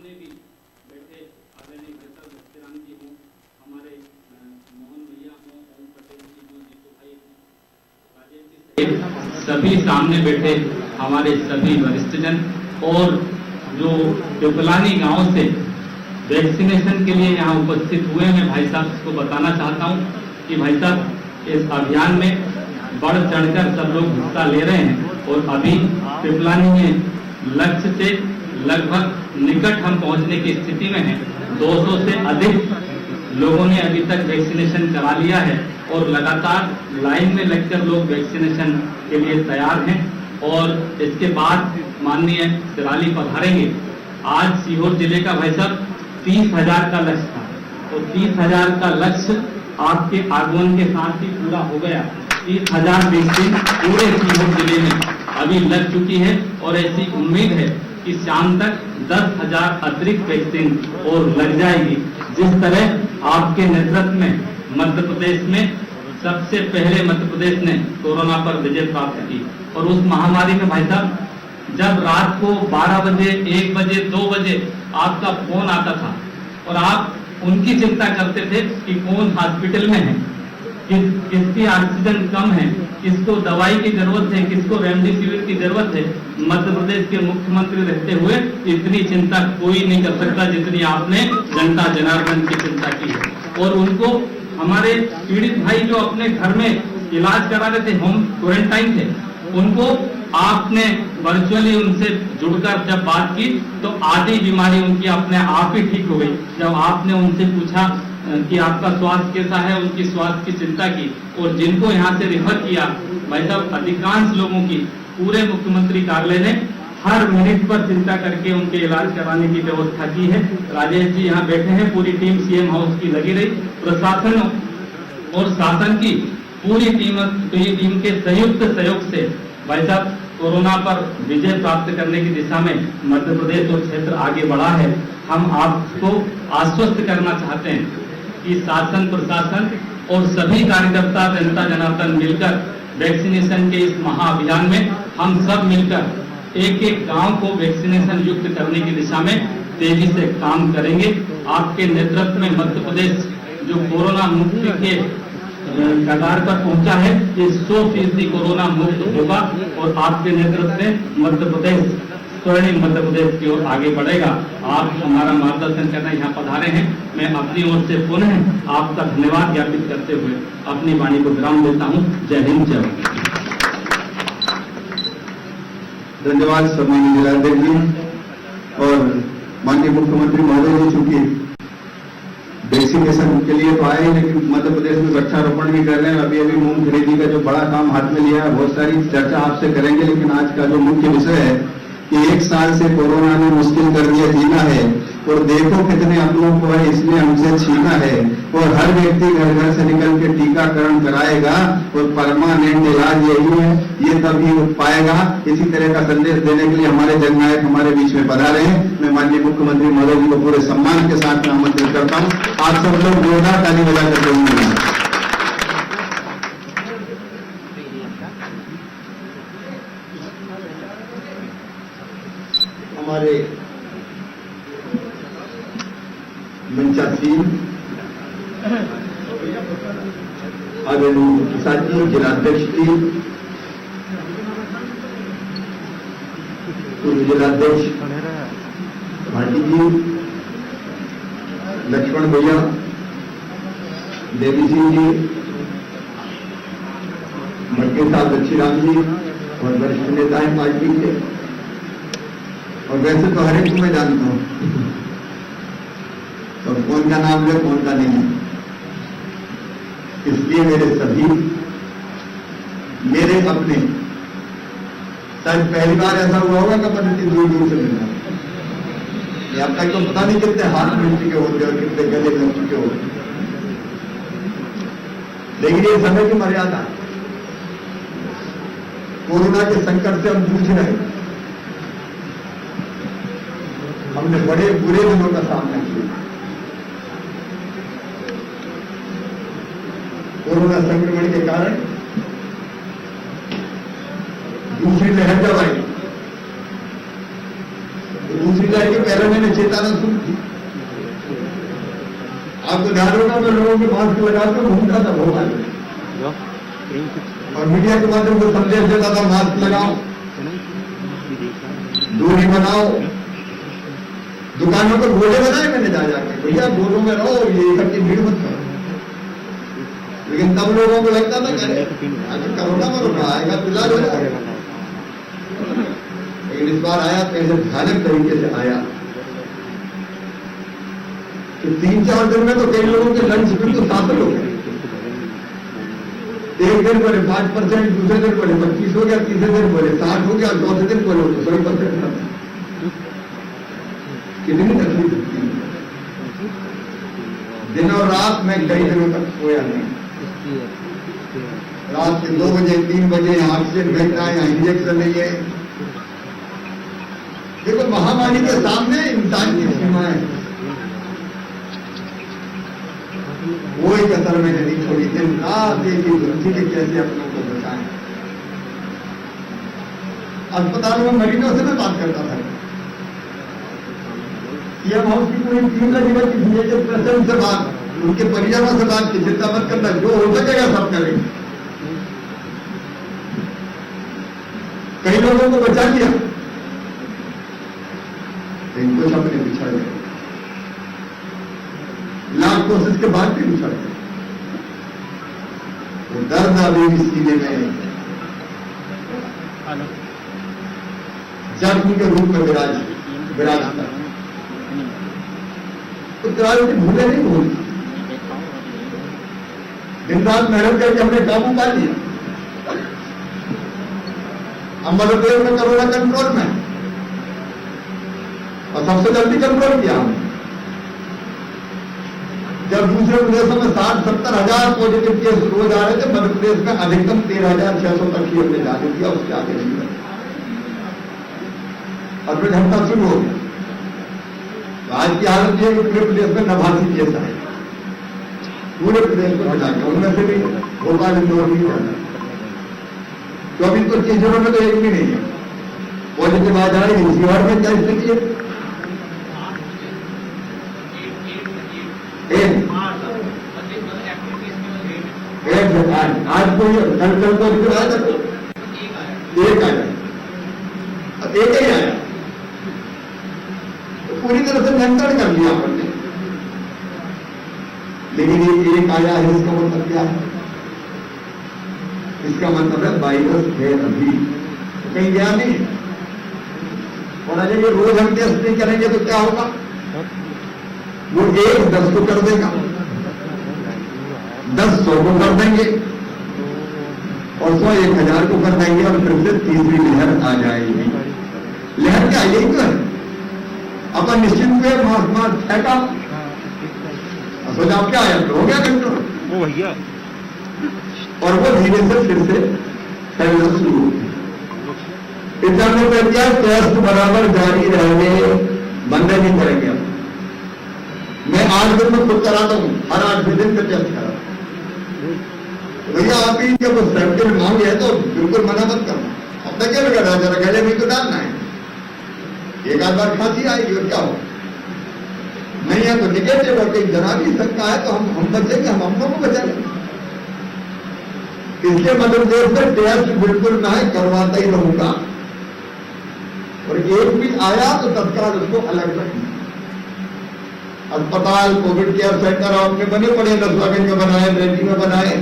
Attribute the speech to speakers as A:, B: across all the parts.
A: सामने भी बैठे आदरणीय भाई भक्तिराम जी हों, हमारे मोहन भैया हों, ओम पटेल जी हों, जीतू भाई हों, राजेश जी, सभी सामने बैठे हमारे सभी वरिष्ठजन और जो पिपलानी गांव से वैक्सीनेशन के लिए यहाँ उपस्थित हुए हैं भाई साहब को बताना चाहता हूँ कि भाई साहब इस अभियान में बढ़ चढ़कर सब लोग हिस्सा ले रहे हैं और अभी पिपलानी में लक्ष्य से लगभग निकट हम पहुंचने की स्थिति में हैं। 200 से अधिक लोगों ने अभी तक वैक्सीनेशन करा लिया है और लगातार लाइन में लगकर लोग वैक्सीनेशन के लिए तैयार हैं और इसके बाद माननीय सिराली पधारेंगे। आज सीहोर जिले का भाई साहब 30,000 का लक्ष्य था तो 30,000 का लक्ष्य आपके आगमन के साथ ही पूरा हो गया। 30,000 वैक्सीन पूरे सीहोर जिले में अभी लग चुकी है और ऐसी उम्मीद है कि शाम तक 10,000 अतिरिक्त वैक्सीन और लग जाएगी। जिस तरह आपके नेतृत्व में मध्य प्रदेश में सबसे पहले मध्य प्रदेश ने कोरोना पर विजय प्राप्त की और उस महामारी में भाई साहब जब रात को 12 बजे 1 बजे 2 बजे आपका फोन आता था और आप उनकी चिंता करते थे कि कौन हॉस्पिटल में है, किसकी ऑक्सीजन कम है, किसको दवाई की जरूरत है, किसको रेमडेसिविर की जरूरत है। मध्य प्रदेश के मुख्यमंत्री रहते हुए इतनी चिंता कोई नहीं कर सकता जितनी आपने जनता जनार्दन की चिंता की है। और उनको हमारे पीड़ित भाई जो अपने घर में इलाज करा रहे थे, होम क्वारंटाइन थे, उनको आपने वर्चुअली उनसे जुड़कर जब बात की तो आधी बीमारी उनकी अपने आप ही ठीक हो गई। जब आपने उनसे पूछा कि आपका स्वास्थ्य कैसा है, उनकी स्वास्थ्य की चिंता की और जिनको यहाँ से रेफर किया भाई साहब अधिकांश लोगों की पूरे मुख्यमंत्री कार्यालय ने हर मिनट पर चिंता करके उनके इलाज कराने की व्यवस्था की है। राजेश जी यहाँ बैठे हैं, पूरी टीम सीएम हाउस की लगी रही, प्रशासन और शासन की पूरी टीम के संयुक्त सहयोग से भाई साहब कोरोना पर विजय प्राप्त करने की दिशा में मध्य प्रदेश और क्षेत्र आगे बढ़ा है। हम आपको आश्वस्त करना चाहते हैं कि शासन प्रशासन और सभी कार्यकर्ता जनता जनार्दन मिलकर वैक्सीनेशन के इस महाअभियान में हम सब मिलकर एक एक गांव को वैक्सीनेशन युक्त करने की दिशा में तेजी से काम करेंगे। आपके नेतृत्व में मध्य प्रदेश जो कोरोना मुक्ति के कगार पर पहुंचा है, ये 100% कोरोना मुक्त होगा और आपके नेतृत्व में मध्य प्रदेश स्वर्णिम मध्य प्रदेश की ओर आगे बढ़ेगा। आप हमारा मार्गदर्शन करना यहाँ पधारे हैं। मैं अपनी ओर से पुनः आपका धन्यवाद ज्ञापित करते हुए अपनी वाणी को विराम देता हूँ। जय हिंद, जय भारत।
B: धन्यवाद सम्मानीय जिलाध्यक्ष जी और माननीय मुख्यमंत्री महोदय जी। चूंकि वैक्सीनेशन के लिए तो आए लेकिन मध्य प्रदेश में वृक्षारोपण भी कर रहे हैं। अभी अभी मूंग खरीदी का जो बड़ा काम हाथ में लिया है, बहुत सारी चर्चा आपसे करेंगे, लेकिन आज का जो मुख्य विषय है कि 1 साल से कोरोना ने मुश्किल कर दिया जीना है और देखो कितने अपनों को है इसने हमसे छीना है और हर व्यक्ति घर घर से निकल के टीकाकरण कराएगा और परमानेंट इलाज यही है, ये तभी हो पाएगा। इसी तरह का संदेश देने के लिए हमारे जननायक हमारे बीच में पधारे हैं। मैं माननीय मुख्यमंत्री महोदय जी को पूरे सम्मान के साथ आमंत्रित करता हूँ। आप सब लोग जोरदार ताली बजा करते होंगे। हमारे मंचासीन आदरणीय किसान जी, जिलाध्यक्ष जी, पूर्व जिलाध्यक्ष भाटी जी, लक्ष्मण भैया, देवी सिंह जी, मटके साहब लक्ष्मीराम जी और वरिष्ठ नेता हैं पार्टी के। और वैसे तो हर एक को मैं जानता हूं, तो कौन का नाम है कौन का नहीं, इसलिए मेरे सभी मेरे अपने शायद पहली बार ऐसा हुआ होगा कि अपन इतनी दूर दूर से मिलना। अब तक तो पता नहीं कितने हाथ मिल चुके होंगे और कितने गले मिल चुके होंगे, लेकिन ये समय की मर्यादा, कोरोना के संकट से हम जूझ रहे हैं। हमने बड़े बुरे दिनों का सामना किया। कोरोना संक्रमण के कारण दूसरी लहर जब आई तो दूसरी लाइन के पहले मैंने चेतावनी सुनी थी। आपको ध्यान होगा मैं लोगों के मास्क लगाकर घूमता था भोपाल में और मीडिया के माध्यम से संदेश देता था मास्क लगाओ, दूरी बनाओ। दुकानों पर गोले बनाए मैंने जा जाके, भैया गोलों में रहो, ये इकट्ठी भीड़ मत करो। लेकिन तब लोगों को लगता था कि अगर कोरोना मरोना आएगा तो इलाज हो जाएगा। लेकिन इस बार आया तो ऐसे भयानक तरीके से आया कि 3-4 दिन में तो कई लोगों के लंच बिल्कुल शामिल हो गए। एक दिन बोले 5%, दूसरे दिन बोले 25 हो गया, तीसरे दिन बोले 60 हो गया, चौथे दिन बोले 100%। कितनी तकलीफ होती है। दिन और रात में कई दिनों तक सोया नहीं। रात के 2 बजे 3 बजे ऑक्सीजन भेजना है, इंजेक्शन नहीं है। देखो महामारी के सामने इंसान की सीमाएं, वो एक असर में नहीं छोड़ी। दिन रात एक ही सोची कि कैसे अपनों को बचाएं। अस्पतालों में मरीजों से मैं बात करता था। सीएम हाउस की पूरी टीम लगी रहती थी, एक पेशेंट से बात, उनके परिजनों से बात की, चिंता मत करना, जो हो सकेगा सब करेंगे। कई लोगों को बचा लिया, लेकिन कुछ अपने बिछड़ गए। लाख कोशिश के बाद भी बिछड़ गए। तो दर्द अभी भी सीने में जख्म के रूप में विराजता है। तो की भूले नहीं भूलती। दिन रात मेहनत करके हमने काबू पा लिया। अब मध्य प्रदेश में कोरोना कंट्रोल में और सबसे जल्दी कंट्रोल किया हमने। जब दूसरे प्रदेशों में 60-70 हजार पॉजिटिव केस रोज आ रहे थे, मध्य प्रदेश में अधिकतम 13,600 तक ही हमने जारी किया, उसके आगे नहीं बढ़ा। और फिर घंटा शुरू हो गया। तो आज की हालत यह है कि पूरे प्रदेश में 89 केस आए, पूरे प्रदेश को बचा के, उनमें से भी भोपाल इंदौर नहीं जाना। 24-25 जिलों में तो एक भी नहीं है पॉजिटिव आ जाएगी। शिवहर में क्या स्थिति है? आज कोई कल पॉजिटिव आया था, एक आया, अब एक ही आया। तो पूरी तरह से नियंत्रण कर लिया आपने। लेकिन ये एक आया है, इसका मतलब क्या है? इसका मतलब है वायरस है अभी, तो कहीं गया नहीं। और अगर ये रोज हम टेस्ट नहीं करेंगे तो क्या होगा? वो 1-10 को कर देगा, 10 100 को कर देंगे, और 100 1000 को कर देंगे, और फिर से तीसरी लहर आ जाएगी। लहर क्या? यही तो है। अपन निश्चिंत हुए, मास्क फेंका, सोचा क्या आया, तो हो गया कंट्रोल, वो भैया, और वो धीरे से फिर से फैलना शुरू हो गया। इतना कर दिया, टेस्ट बराबर जारी रहेंगे, बंद नहीं करेंगे। मैं 8 दिन में खुद कराता हूं, हर 8 दिन का टेस्ट कराता हूं। भैया आप ही जब सेफ्टी में मांगे है तो बिल्कुल मना मत करना। अब तक क्या लगा, जरा गले में तो डालना है, एक आध बार खांसी आएगी और क्या हो, नहीं है तो निगेटिव और कहीं जरा भी सकता है तो हम बचेंगे, हम अपनों को बचाएंगे। इसलिए मध्य प्रदेश में टेस्ट बिल्कुल मैं करवाता ही रहूंगा, और एक भी आया तो तत्काल उसको अलग रखना। अस्पताल, कोविड केयर सेंटर आपके बने पड़े, नसवागंज में बनाए, रेड्डी में बनाए,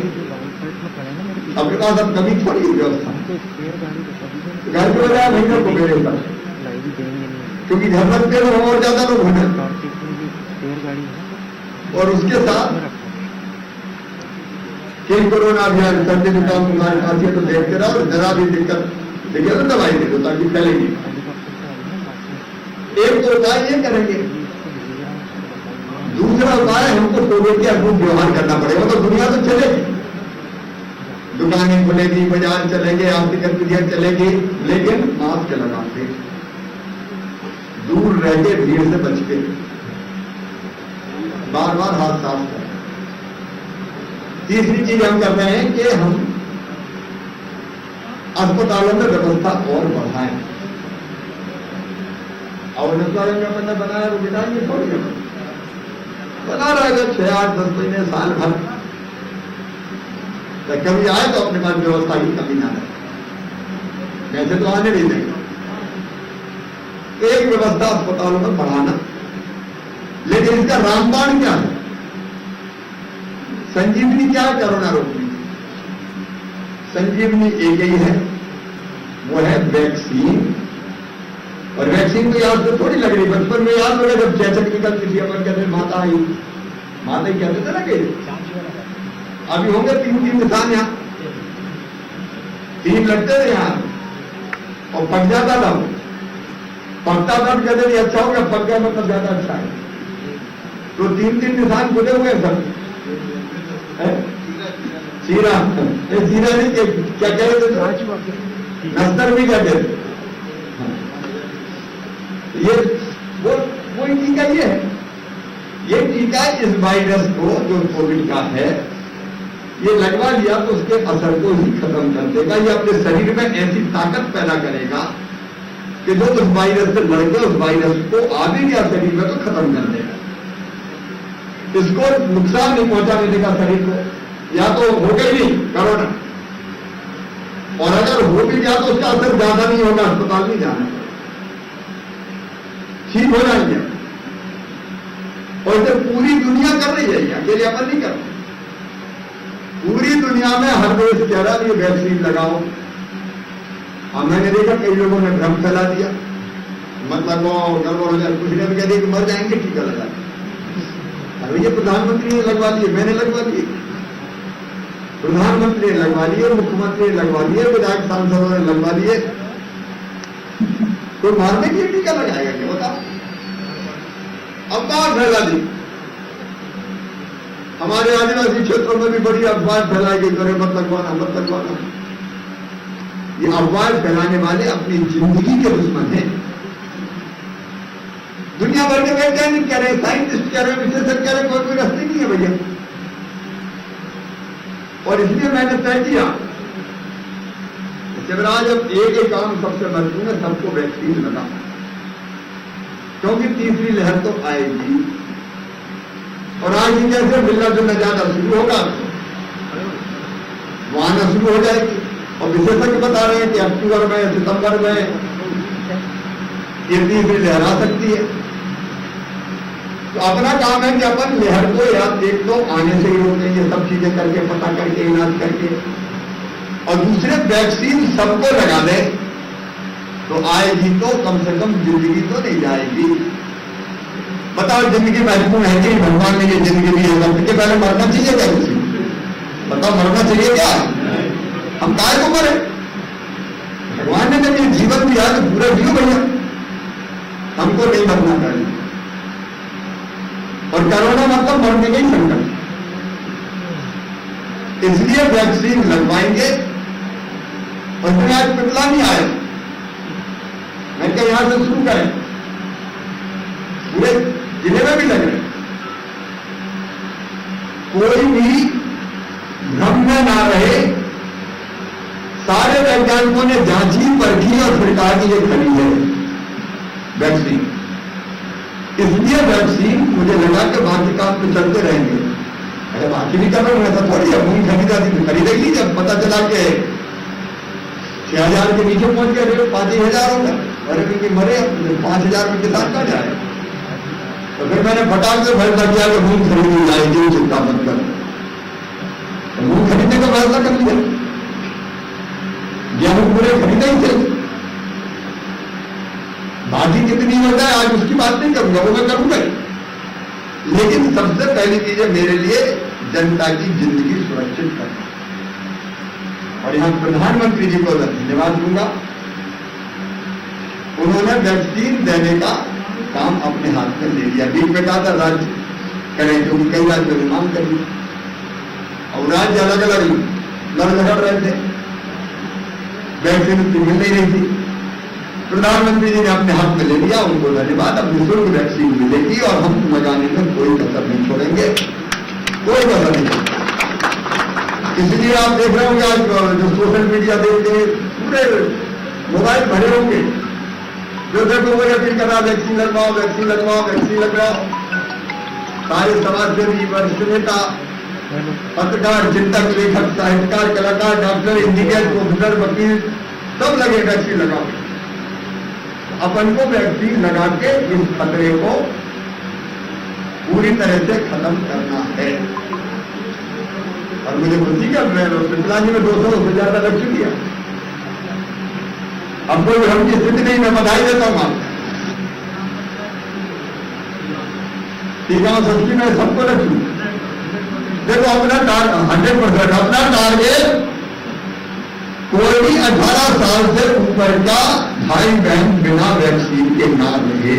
B: अपने पास अब कभी थोड़ी व्यवस्था। घर के बजाय महीनों को मेरे पास, क्योंकि घर रखते तो और ज्यादा लोग होने, और उसके साथ कई कोरोना अभियान, सर्दी जुकाम तुम्हारे खांसी तो देखते रहो, और जरा भी दिक्कत देखिए तो दवाई दे दो ताकि फैलेगी। एक तो उपाय ये करेंगे, दूसरा उपाय हमको कोविड के अनुरूप व्यवहार करना पड़ेगा। तो दुनिया तो चलेगी, दुकानें खुलेगी, बाजार चलेंगे, आर्थिक गतिविधियां चलेगी, लेकिन मास्क लगा के, दूर रह के, भीड़ से बच के, बार बार हाथ साफ करें। तीसरी चीज हम कर रहे हैं कि हम अस्पतालों में व्यवस्था और बढ़ाएं। और मैंने बनाया वो बिठाएंगे थोड़ी है, बना रहा है 6, 8, 10 महीने, साल भर। तो कभी आए तो अपने पास व्यवस्था की कमी ना रहे, वैसे तो आने नहीं देंगे। तो एक व्यवस्था अस्पतालों में बढ़ाना, लेकिन इसका रामबाण क्या है? संजीवनी क्या है? कोरोना रोकने की संजीवनी एक ही है, वो है वैक्सीन। और वैक्सीन तो याद तो थोड़ी लग रही, बचपन में याद हो गया जब चेचक निकलती थी, अपन कहते माता आई, माता ही कहते थे ना कि अभी होंगे 3 निशान यहाँ, 3 लगते थे यहाँ और पक जाता था, पकता था कहते थे अच्छा हो गया, पक गया मतलब ज्यादा अच्छा है। तो 3 निशान खुले हुए सब, सीरा सीरा नहीं, क्या कह रहे थे, नस्तर भी कहते थे। ये वो टीका ये है, ये टीका इस वायरस को जो कोविड का है ये लगवा लिया तो उसके असर को ही खत्म कर देगा। ये अपने शरीर में ऐसी ताकत पैदा करेगा कि जो उस वायरस से लड़के उस वायरस को आ भी गया शरीर में तो खत्म कर देगा। इसको नुकसान नहीं पहुंचाने देगा शरीर को। या तो हो गई नहीं कोरोना, और अगर हो भी गया तो उसका असर ज्यादा नहीं होगा, अस्पताल नहीं जाना, ठीक हो जाएंगे। और इसे पूरी दुनिया कर रही है, अकेले अपन नहीं कर रहे। पूरी दुनिया में हर देश कह रहा है ये वैक्सीन लगाओ। अब मैंने देखा कई लोगों ने भ्रम फैला दिया, मतलब वो गड़बड़ हो जाए, कुछ ने भी कह दिया कि मर जाएंगे टीका लगा। अरे ये प्रधानमंत्री ने लगवा लिए, मैंने लगवा लिए, प्रधानमंत्री ने लगवा लिए, मुख्यमंत्री ने लगवा लिए, विधायक सांसदों ने लगवा लिए। तो मारने के लिए टीका लगाएगा क्या बताओ? अब कहां फैला दी? हमारे आदिवासी क्षेत्रों में भी बड़ी अफवाह फैलाई गई, करे मत लगवाना, मत लगवाना। ये अफवाह फैलाने वाले अपनी जिंदगी के दुश्मन हैं। दुनिया भर के वैज्ञानिक कह रहे हैं, साइंटिस्ट कह रहे हैं, विशेषज्ञ कह रहे हैं, कोई रास्ते नहीं है भैया। और इसलिए मैंने तय किया शिवराज अब एक काम सबसे महत्वपूर्ण है, सबको वैक्सीन लगा, क्योंकि तीसरी लहर तो आएगी। और आज ही जैसे मिलना जुलना ज्यादा शुरू होगा, वहां शुरू हो जाएगी। और विशेषज्ञ बता रहे हैं कि अक्टूबर में, सितंबर में ये तीसरी लहर आ सकती है। तो अपना काम है कि अपन लहर को या देख लो आने से ही रोकें, ये सब चीजें करके, पता करके, इलाज करके। और दूसरे वैक्सीन सबको लगा दे तो आएगी तो कम से कम जिंदगी तो नहीं जाएगी। बताओ जिंदगी महत्वपूर्ण है कि भगवान ने ये जिंदगी दी है, सबके पहले मरना चाहिए क्या? किसी बताओ मरना चाहिए क्या? हम काय को मरे? भगवान ने जब ये जीवन दिया तो पूरा जियो भैया, हमको नहीं मरना चाहिए। और कोरोना मतलब मरने का ही संकट, इसलिए वैक्सीन लगवाएंगे। और इसमें आज पिपला नहीं आया, मैं क्या यहां से शुरू करें, पूरे जिले में भी लग रहे। कोई भी भ्रम में ना रहे, सारे वैज्ञानिकों ने जांची परखी और फिर कहा कि ये खरी है वैक्सीन। इसलिए वैक्सीन मुझे लगा कि बाकी काम तो चलते रहेंगे। अरे बाकी भी कर रहा हूं, ऐसा थोड़ी है मूंग खरीदा थी खरीदेगी, जब पता चला कि 6,000 के नीचे पहुंच गए, रेट 5,000 हो गया। अरे क्योंकि मरे 5,000 में किसान का जाए। तो फिर मैंने फटाक से फैसला किया कि मूंग खरीदी जाएगी, चिंता मत कर। तो मूंग खरीदने का फैसला कर लिया, गेहूं पूरे खरीदे ही थे। बाकी कितनी हो जाए आज उसकी बात नहीं करूंगा, वो मैं करूंगा। लेकिन सबसे पहली चीज है मेरे लिए जनता की जिंदगी सुरक्षित करना। और यहां प्रधानमंत्री जी को धन्यवाद दूंगा, उन्होंने वैक्सीन देने का काम अपने हाथ में ले लिया। बीच में कहा था राज्य करें, क्योंकि कई राज्यों ने मांग कर ली और राज्य अलग अलग लड़ झगड़ रहे थे, वैक्सीन मिल नहीं रही थी। प्रधानमंत्री जी ने अपने हाथ में ले लिया, उनको धन्यवाद। अब निःशुल्क वैक्सीन मिलेगी और हम लगाने में कोई कसर नहीं छोड़ेंगे, कोई कसर नहीं। इसलिए आप देख रहे होंगे आज जो सोशल मीडिया देखते हैं, पूरे मोबाइल भरे होंगे जो देखो वो अपील कर रहा वैक्सीन लगवाओ, वैक्सीन लगवाओ, वैक्सीन लगवाओ। सारे समाजसेवी, वरिष्ठ नेता, पत्रकार, चिंतक, लेखक, साहित्यकार, कलाकार, डॉक्टर, इंजीनियर, प्रोफेसर, वकील सब लगे वैक्सीन लगाओ। अपन को वैक्सीन लगा के इस खतरे को पूरी तरह से खत्म करना है। और मुझे खुशी का पिछलानी में 200 से ज्यादा लग चुकी है। अब कोई भ्रम की स्थिति नहीं, मैं बधाई देता हूं आपको। टीका सस्ती में सबको लग चुकी। देखो अपना 100% अपना टारगेट कोई भी 18 साल से ऊपर का भाई बहन बिना वैक्सीन के ना रहे।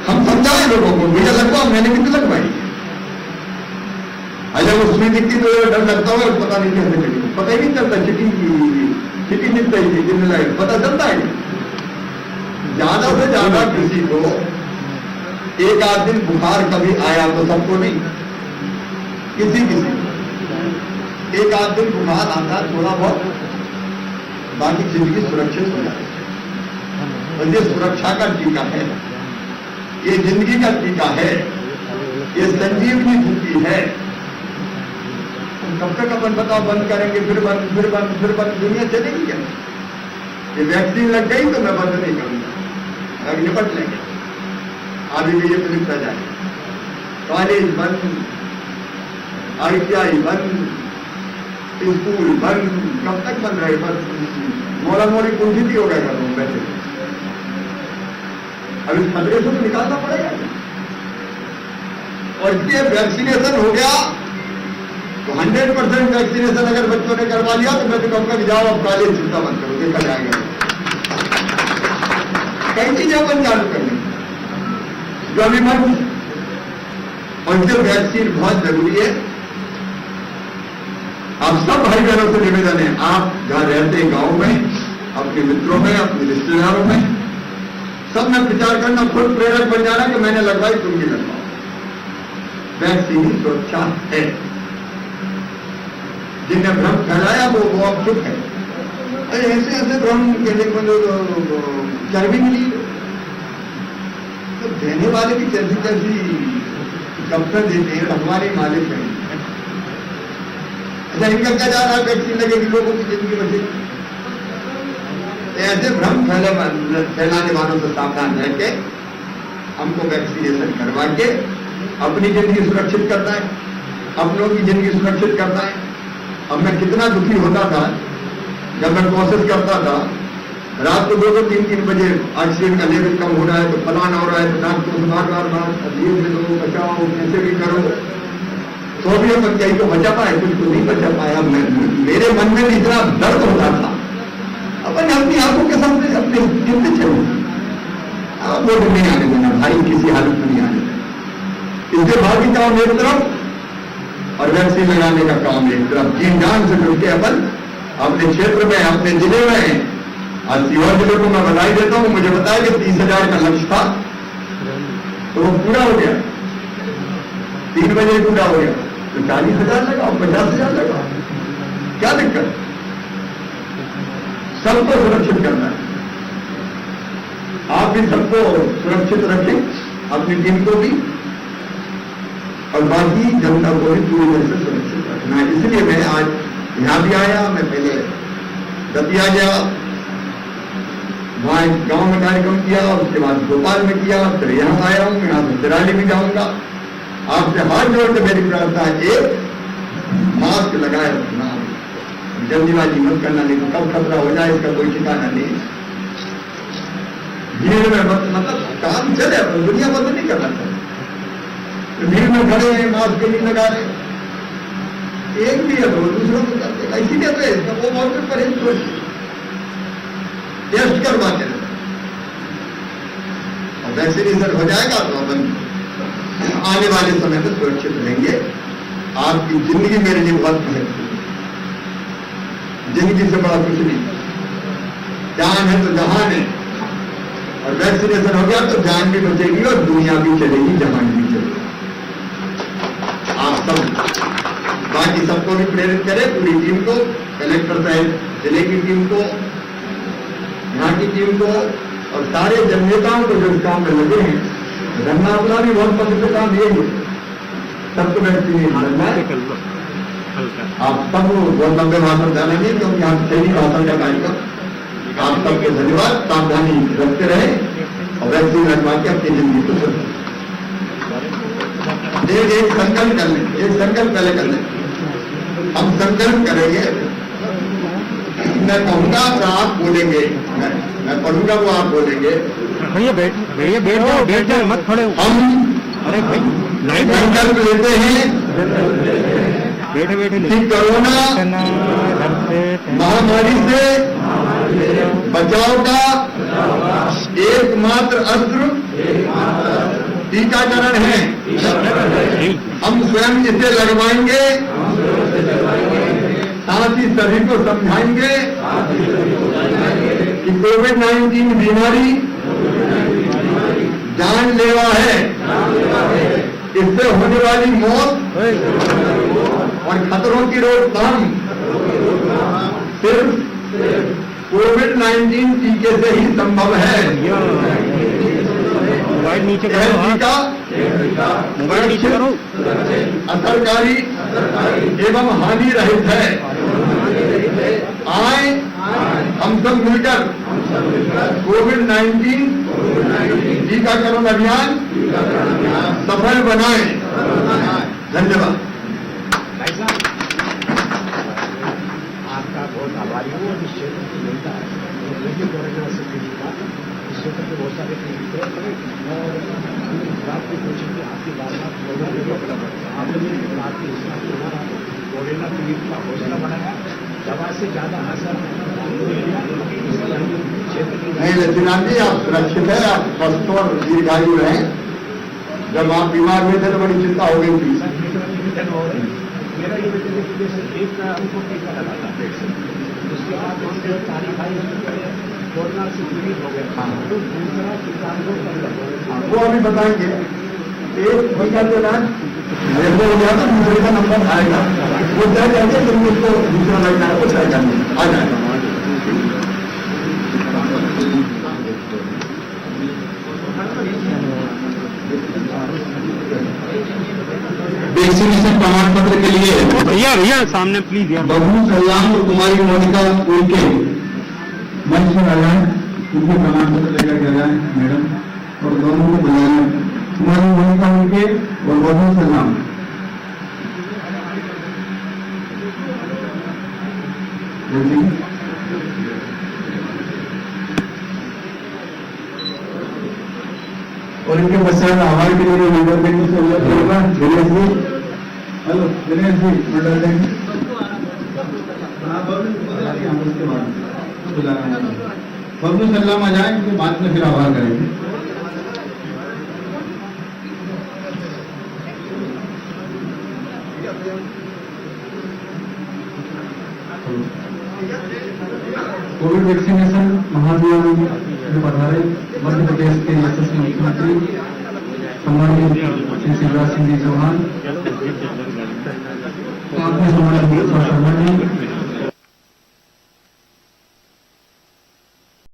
B: हम समझाएं लोगों को, भैया लगवाओ, मैंने भी तो लगवाई। अगर वो सुई दिखती तो डर लगता होगा, पता नहीं कैसे चली, पता ही नहीं चलता चिटी दिखता ही गिरने लगे, पता चलता है। ज्यादा से ज्यादा किसी को एक आध दिन बुखार कभी आया तो सबको नहीं, किसी एक आध दिन बुखार आता थोड़ा बहुत, बाकी जिंदगी सुरक्षित हो जाए। और ये सुरक्षा का टीका है, ये जिंदगी का टीका है, ये संजीवनी बूटी है। कब तक अपन बताओ बंद करेंगे, फिर बंद, दुनिया चलेगी क्या? ये वैक्सीन लग गई तो मैं बंद नहीं करूंगा, अब निपट लेंगे। अभी भी ये तो निपटा जाए। कॉलेज बंद, ITI बंद, स्कूल बंद, कब तक बंद रहे? बस मोला मोली कुंठी हो गया करूँ वैसे। अब इस खतरे से तो निकालना पड़ेगा। और इसलिए वैक्सीनेशन हो गया तो 100% वैक्सीनेशन अगर बच्चों ने करवा लिया तो मैं तो कहूंगा कि जाओ अब कॉलेज चिंता मत करो, देखा जाएगा। कई चीजें अपन चालू करनी जो अभी मत, और जो वैक्सीन बहुत जरूरी है। आप सब भाई बहनों से निवेदन है, आप जहां रहते हैं गांव में, अपने मित्रों में, अपने रिश्तेदारों में, सब में प्रचार करना, खुद प्रेरक बन जाना कि मैंने लगवाई, तुम भी लगवाओ। वैक्सीन ही सुरक्षा है। जिन्हें भ्रम फैलाया वो अब चुप है। ऐसे ऐसे भ्रम कहने को चर्बी मिली तो देने वाले भी कैसी कैसी डॉक्टर देते हैं, हमारे मालिक हैं। अच्छा इनका क्या जा रहा है, वैक्सीन लगेगी लोगों की जिंदगी बचेगी। ऐसे भ्रम फैलाने वालों से सावधान रह के हमको वैक्सीनेशन करवा के अपनी जिंदगी सुरक्षित करना है, अपनों की जिंदगी सुरक्षित करना है। अब मैं कितना दुखी होता था जब मैं कोशिश करता था, रात को 2-2, 3-3 बजे ऑक्सीजन का लेवल कम हो रहा है तो फलाना हो रहा है, तो डॉक्टर से बार धीरे लो, बचाओ, कैसे भी करो, तो भी अपन कहीं तो बचा पाए, कुछ तो नहीं बचा पाया। मेरे मन में भी इतना दर्द होता था, अपन अपनी आंखों के सामने अपने गिरते चले, वो नहीं आने देना भाई, किसी हालत में नहीं आने देना। इसके बाद भी काम एक तरफ और वैक्सीन लगाने का काम एक तरफ, जीन जान से जुड़ के अपन अपने क्षेत्र में, अपने जिले में, और सीहोर जिले को मैं बधाई देता हूं। मुझे बताया कि 30,000 का लक्ष्य था तो वो पूरा हो गया, 3 बजे पूरा हो गया, तो 40,000 लगाओ, 50,000 लगाओ, क्या दिक्कत? सबको सुरक्षित करना है। आप भी सबको सुरक्षित रखें, अपनी टीम को भी और बाकी जनता को भी पूरी तरह से सुरक्षित रखना है। इसलिए मैं आज यहां भी आया, मैं पहले दतिया गया, वहां एक गांव में कार्यक्रम किया, उसके बाद भोपाल में किया, फिर यहां आया हूं, यहां से तिराली भी जाऊंगा। आपसे हाथ जोड़ के मेरी प्रार्थना है, एक मास्क लगाए रखना, जल्दीबाजी मत करना, नहीं तो कब खतरा हो जाए इसका कोई ठिकाना नहीं। भीड़ में मतलब काम चले, दुनिया बंद नहीं करना चाहिए। भीड़ में खड़े हैं, मास्क नहीं लगा रहे, एक भी है तो दूसरों को करते, इसीलिए तो इसका वो बहुत परहेज टेस्ट करवाते हैं और वैक्सीनेशन हो जाएगा तो अपन आने वाले समय में सुरक्षित रहेंगे। आपकी जिंदगी मेरे लिए बहुत महत्वपूर्ण है, जिंदगी से बड़ा कुछ नहीं। जान है तो जहान है, और वैक्सीनेशन हो गया तो जान भी बचेगी और दुनिया भी चलेगी, जहान भी चलेगी। आप सब बाकी सबको भी प्रेरित करें, पूरी टीम को, कलेक्टर साहब, जिले की टीम को, यहाँ की टीम को और सारे जननेताओं को जो इस काम में लगे हैं, रंगा अपना भी बहुत पवित्र काम ये है। सबको व्यक्ति नहीं मानना है। आप सब बहुत लंबे भाषण जानेंगे क्योंकि आप सही भाषण का कार्यक्रम। आप सबको धन्यवाद, सावधानी रखते रहे और वैक्सीन लगवा के अपनी जिंदगी को सुधारें। एक संकल्प कर लें, एक संकल्प पहले कर लें। हम संकल्प करेंगे, मैं कहूंगा तो आप बोलेंगे, मैं पढ़ूंगा वो आप बोलेंगे।
C: भैया बैठ जाओ मत खड़े हो।
B: हम
C: अरे भाई
B: संकल्प लेते हैं
C: बैठे
B: कि कोरोना महामारी से बचाव का एकमात्र अस्त्र टीकाकरण है। हम स्वयं इसे लगवाएंगे, साथ ही सभी को समझाएंगे कि कोविड-19 बीमारी जानलेवा है। इससे होने वाली मौत और खतरों की रोकथाम सिर्फ कोविड-19 टीके से ही संभव है।
C: मोबाइल नीचे
B: यह टीका
C: मोबाइल नीचे करो।
B: असरकारी एवं हानि रहित है। आए हम सब मिलकर कोविड-19 टीकाकरण अभियान सफल बनाएं। धन्यवाद।
D: आपका बहुत आभारी हूँ। इस क्षेत्र की जनता रेडियो कॉरिडोर से जुड़ी बात, इस क्षेत्र के बहुत सारे और बात भी पूछी कि आपकी बात आपने आपकी कोरोना पीड़ित का हौसला बढ़ाया, दवा से ज्यादा असर
B: नहीं लक्ष्मीनाथ जी, आप सुरक्षित है, आप स्वस्थ और दीर्घायु रहे। जब आप बीमार हुए थे तो बड़ी चिंता हो गई थी।
D: मेरा ये एक हमको टीका लगा था पेट से, उसके बाद उनके तारीख आई कोरोना से पीड़ित हो गए। तो दूसरा टीका हमको
B: वो अभी बताएंगे। एक टीका जो ना मेरे को हो गया तो दूसरे का नंबर आएगा, वो तय करके फिर उसको दूसरा लगना है, वो तय करना आ जाएगा। वैक्सीनेशन प्रमाण पत्र के लिए
C: भैया सामने प्लीज यार।
B: बबलू सल्लाम और कुमारी मोनिका उनके मंच में आ जाए, उनके प्रमाण पत्र लेकर के आ जाए मैडम, और दोनों को बुलाएं। कुमारी मोनिका उनके और बबलू सल्लाम। और इनके पश्चात आभार के लिए नंबर देने से होगा दिनेश जी। हेलो दिनेश जी, मंडल देंगे बबलू सल्लाम आ जाए, उसके बाद में फिर आभार करेंगे। कोविड वैक्सीनेशन महाभियान में पधारे मध्य प्रदेश के यशस्वी मुख्यमंत्री सम्माननीय श्री शिवराज सिंह जी चौहान, स्वास्थ्य सम्माननीय स्वास्थ्य मंत्री